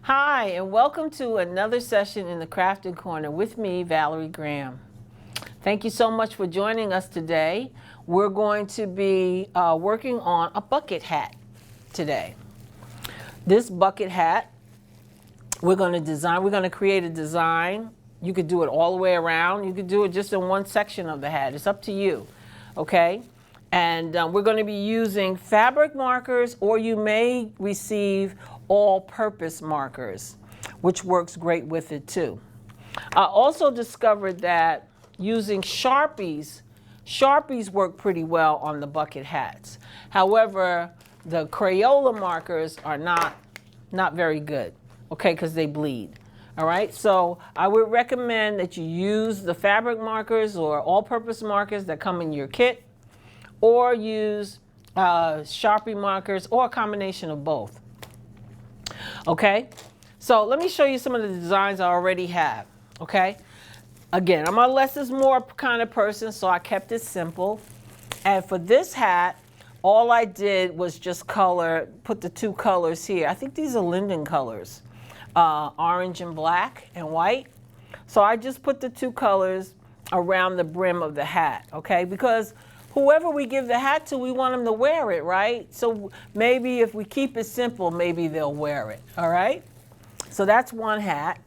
Hi, and welcome to another session in the Crafting Corner with me, Valerie Graham. Thank you so much for joining us today. We're going to be working on a bucket hat today. This bucket hat, we're going to create a design. You could do it all the way around. You could do it just in one section of the hat. It's up to you, okay? And we're going to be using fabric markers, or you may receive all-purpose markers, which works great with it too. I also discovered that using Sharpies work pretty well on the bucket hats. However, the Crayola markers are not very good, okay, because they bleed. All right, so I would recommend that you use the fabric markers or all-purpose markers that come in your kit, or use Sharpie markers, or a combination of both. Okay, so let me show you some of the designs I already have. Okay, again, I'm a less is more kind of person, so I kept it simple. And for this hat, all I did was just put the two colors here. I think these are Linden colors, orange and black and white. So I just put the two colors around the brim of the hat, okay? Because whoever we give the hat to, we want them to wear it, right? So maybe if we keep it simple, maybe they'll wear it, all right? So that's one hat.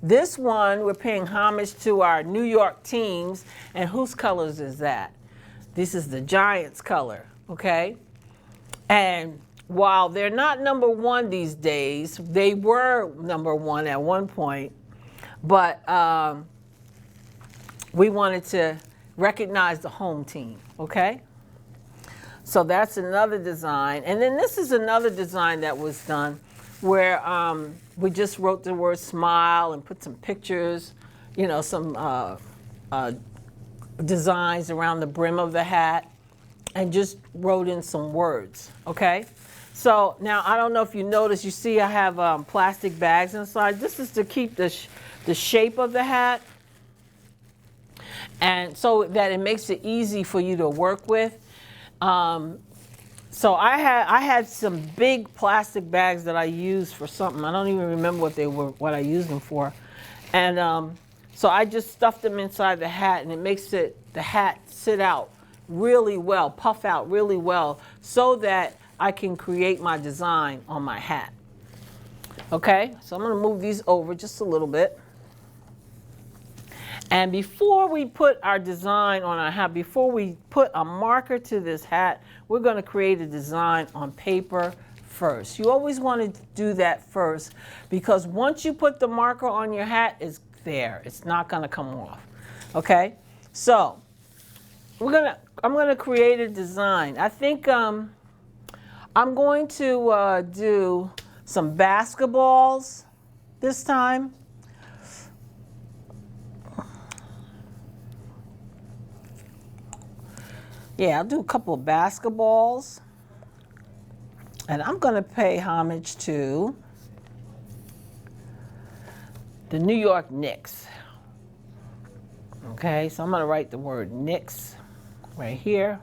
This one, we're paying homage to our New York teams, and whose colors is that? This is the Giants color, okay? And while they're not number one these days, they were number one at one point, but we wanted to recognize the home team, okay? So that's another design. And then this is another design that was done where we just wrote the word smile and put some pictures, you know, some designs around the brim of the hat, and just wrote in some words, okay? So now, I don't know if you notice, you see I have plastic bags inside. This is to keep the shape of the hat, and so that it makes it easy for you to work with. So I had some big plastic bags that I used for something. I don't even remember what I used them for. And so I just stuffed them inside the hat, and it makes the hat sit out really well, puff out really well, so that I can create my design on my hat. Okay, so I'm gonna move these over just a little bit. And before we put our design on our hat, before we put a marker to this hat, we're going to create a design on paper first. You always want to do that first, because once you put the marker on your hat, it's there. It's not going to come off. Okay? So, I'm going to create a design. I think I'm going to do some basketballs this time. Yeah, I'll do a couple of basketballs. And I'm going to pay homage to the New York Knicks. Okay, so I'm going to write the word Knicks right here.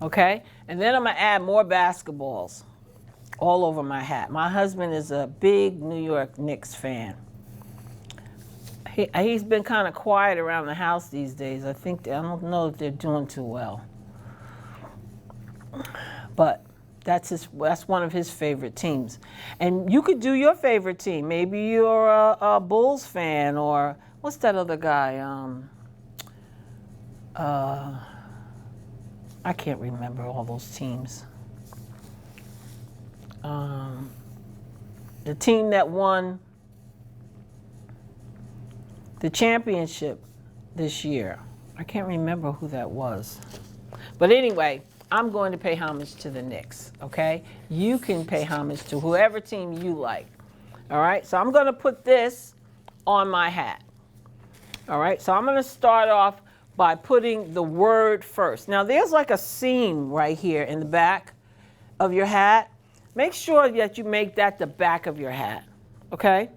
Okay, and then I'm going to add more basketballs all over my hat. My husband is a big New York Knicks fan. He's been kind of quiet around the house these days. I don't know if they're doing too well. But that's one of his favorite teams. And you could do your favorite team. Maybe you're a Bulls fan, or what's that other guy? I can't remember all those teams. The team that won the championship this year. I can't remember who that was. But anyway, I'm going to pay homage to the Knicks, okay? You can pay homage to whoever team you like. All right, so I'm going to put this on my hat. All right, so I'm going to start off by putting the word first. Now, there's like a seam right here in the back of your hat. Make sure that you make that the back of your hat, okay?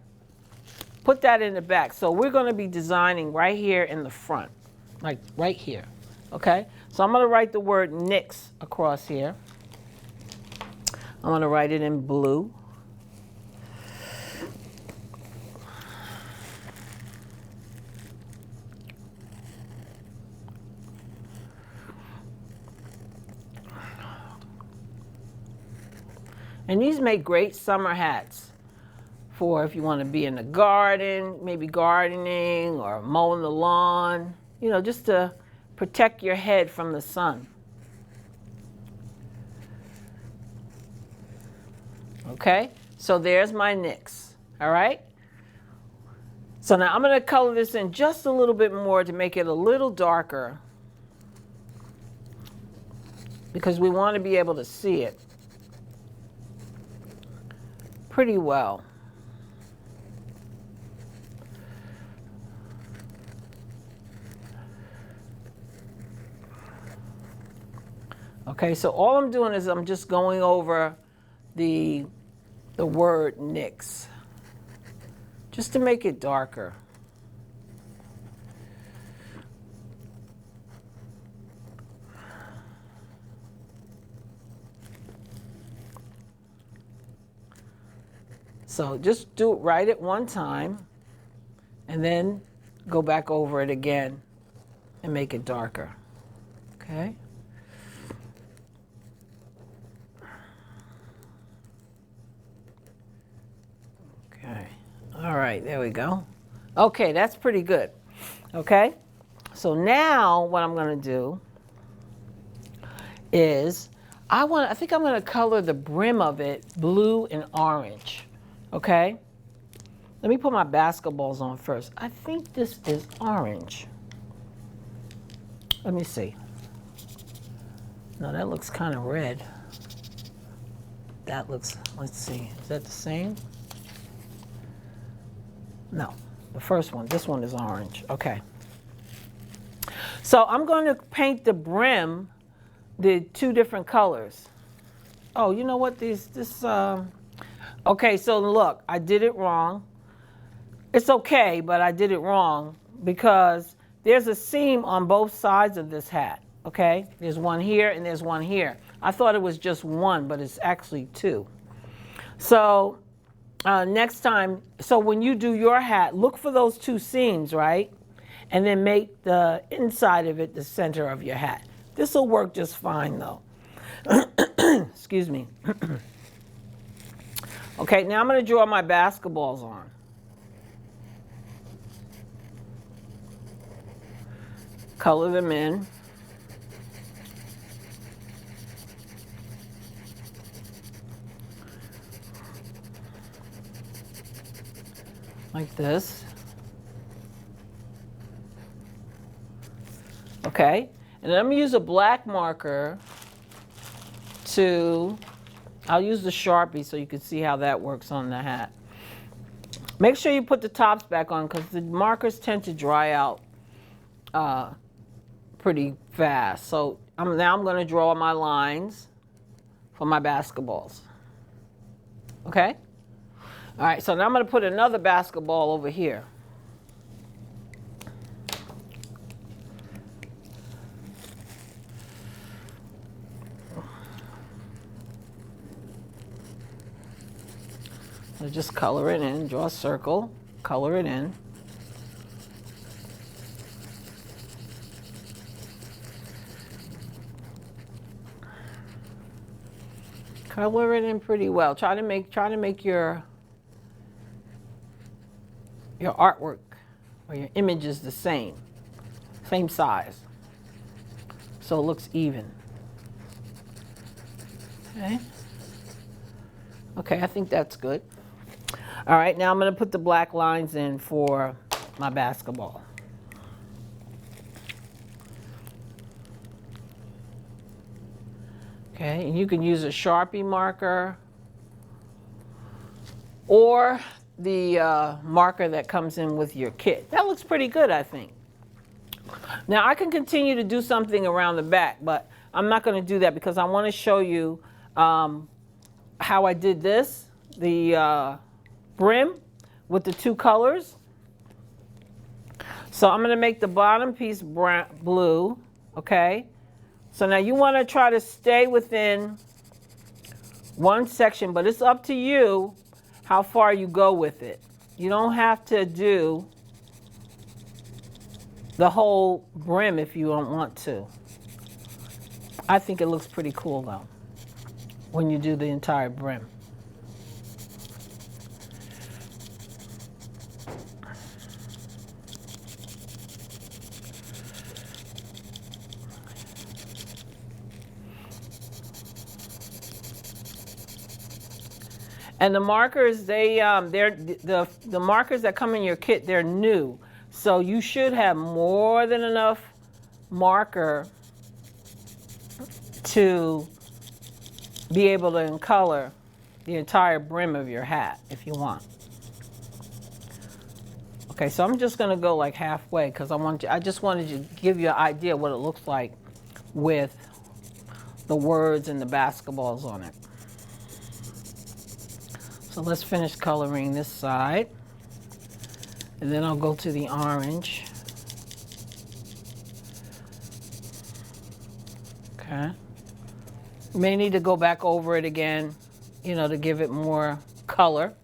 Put that in the back. So we're going to be designing right here in the front, like right here, okay? So I'm going to write the word Nix across here. I'm going to write it in blue. And these make great summer hats for if you want to be in the garden, maybe gardening or mowing the lawn, you know, just to protect your head from the sun. Okay, so there's my Nix, all right? So now I'm going to color this in just a little bit more to make it a little darker because we want to be able to see it pretty well. Okay, so all I'm doing is I'm just going over the word Nix just to make it darker. So just write it one time and then go back over it again and make it darker. Okay? Okay. All right, there we go. Okay, that's pretty good. Okay? So now what I'm going to do is I think I'm going to color the brim of it blue and orange. Okay? Let me put my basketballs on first. I think this is orange. Let me see. No, that looks kind of red. That looks, let's see, is that the same? No, the first one, this one is orange. Okay. So I'm going to paint the brim the two different colors. Oh, you know what, okay, so look, I did it wrong. It's okay, but I did it wrong because there's a seam on both sides of this hat, okay? There's one here and there's one here. I thought it was just one, but it's actually two. So next time, so when you do your hat, look for those two seams, right? And then make the inside of it the center of your hat. This will work just fine though. Excuse me. Okay, now I'm going to draw my basketballs on. Color them in. Like this. Okay, and then I'm going to use a black marker I'll use the Sharpie so you can see how that works on the hat. Make sure you put the tops back on because the markers tend to dry out pretty fast. So now I'm going to draw my lines for my basketballs. Okay? All right, so now I'm going to put another basketball over here. So just color it in, draw a circle, color it in. Color it in pretty well. Try to make your artwork or your images the same size, so it looks even. Okay. Okay, I think that's good. All right, now I'm going to put the black lines in for my basketball. Okay, and you can use a Sharpie marker or the marker that comes in with your kit. That looks pretty good, I think. Now I can continue to do something around the back, but I'm not going to do that because I want to show you how I did this, the brim with the two colors. So I'm going to make the bottom piece blue, okay? So now you want to try to stay within one section, but it's up to you how far you go with it. You don't have to do the whole brim if you don't want to. I think it looks pretty cool though, when you do the entire brim. And the markers, the markers that come in your kit, they're new. So you should have more than enough marker to be able to color the entire brim of your hat if you want. Okay, so I'm just gonna go like halfway because I just wanted to give you an idea what it looks like with the words and the basketballs on it. So let's finish coloring this side, and then I'll go to the orange. Okay. You may need to go back over it again, you know, to give it more color.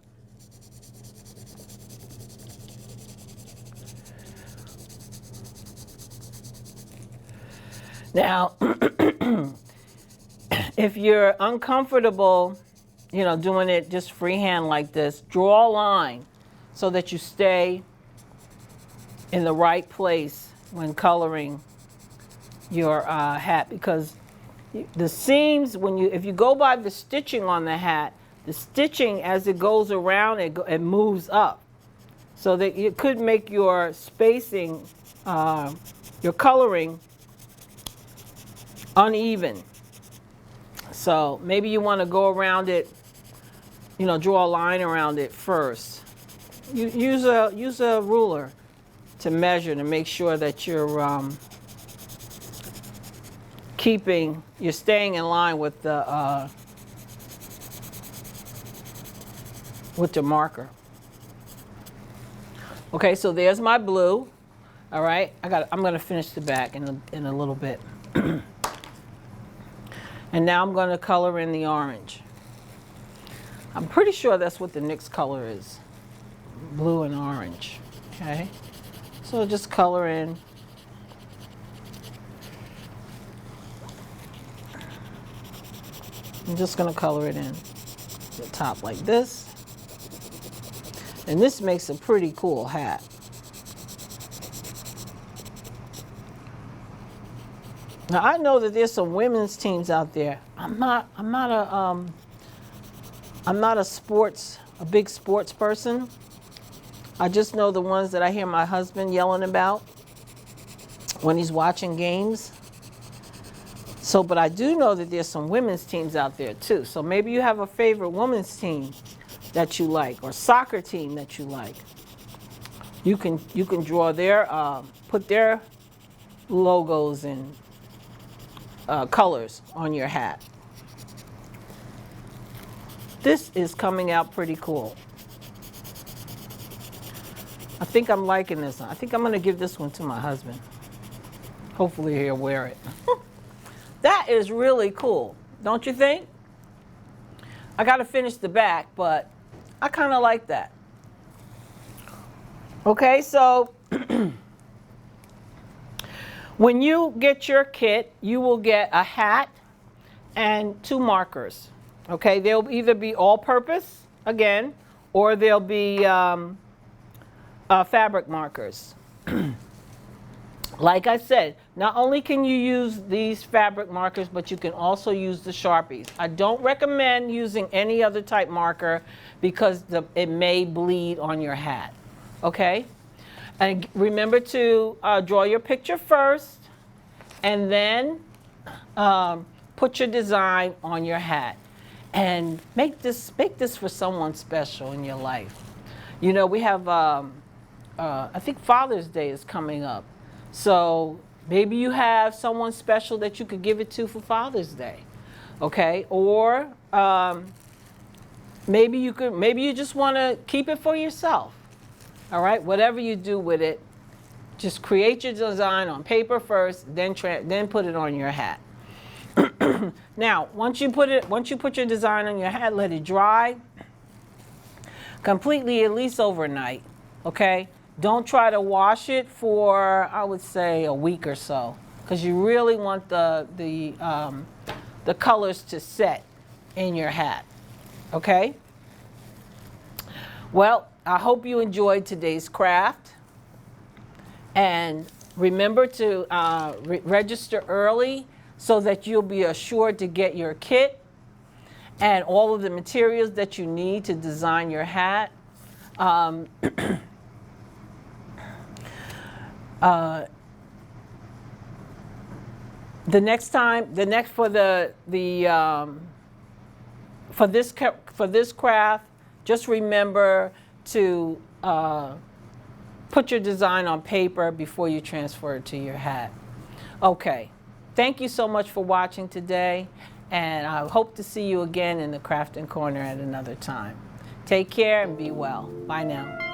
Now, if you're uncomfortable, you know, doing it just freehand like this, draw a line so that you stay in the right place when coloring your hat, because the seams, if you go by the stitching on the hat, the stitching as it goes around, it moves up, so that it could make your spacing, your coloring uneven. So maybe you want to go around it, you know, draw a line around it first. Use a ruler to measure to make sure that you're you're staying in line with the marker. Okay, so there's my blue. All right, I'm gonna finish the back in a little bit. And now I'm gonna color in the orange. I'm pretty sure that's what the next color is, blue and orange. Okay, so just color in. I'm just going to color it in the top like this. And this makes a pretty cool hat. Now I know that there's some women's teams out there. I'm not a big sports person. I just know the ones that I hear my husband yelling about when he's watching games. So, but I do know that there's some women's teams out there too. So maybe you have a favorite women's team that you like, or soccer team that you like. You can draw their, put their logos and colors on your hat. This is coming out pretty cool. I think I'm liking this one. I think I'm going to give this one to my husband. Hopefully he'll wear it. That is really cool, don't you think? I got to finish the back, but I kind of like that. Okay, so when you get your kit, you will get a hat and 2 markers. Okay, they'll either be all-purpose, again, or they'll be fabric markers. Like I said, not only can you use these fabric markers, but you can also use the Sharpies. I don't recommend using any other type marker because it may bleed on your hat. Okay? And remember to draw your picture first, and then put your design on your hat. And make this for someone special in your life. You know, we have, I think Father's Day is coming up. So maybe you have someone special that you could give it to for Father's Day, okay? Or maybe you just want to keep it for yourself. All right, whatever you do with it, just create your design on paper first, then put it on your hat. Now, once you put your design on your hat, let it dry completely, at least overnight, okay? Don't try to wash it for, I would say, a week or so, because you really want the colors to set in your hat, okay? Well, I hope you enjoyed today's craft. And remember to register early so that you'll be assured to get your kit and all of the materials that you need to design your hat. The next time, for this craft, just remember to put your design on paper before you transfer it to your hat. Okay, thank you so much for watching today, and I hope to see you again in the Crafting Corner at another time. Take care and be well. Bye now.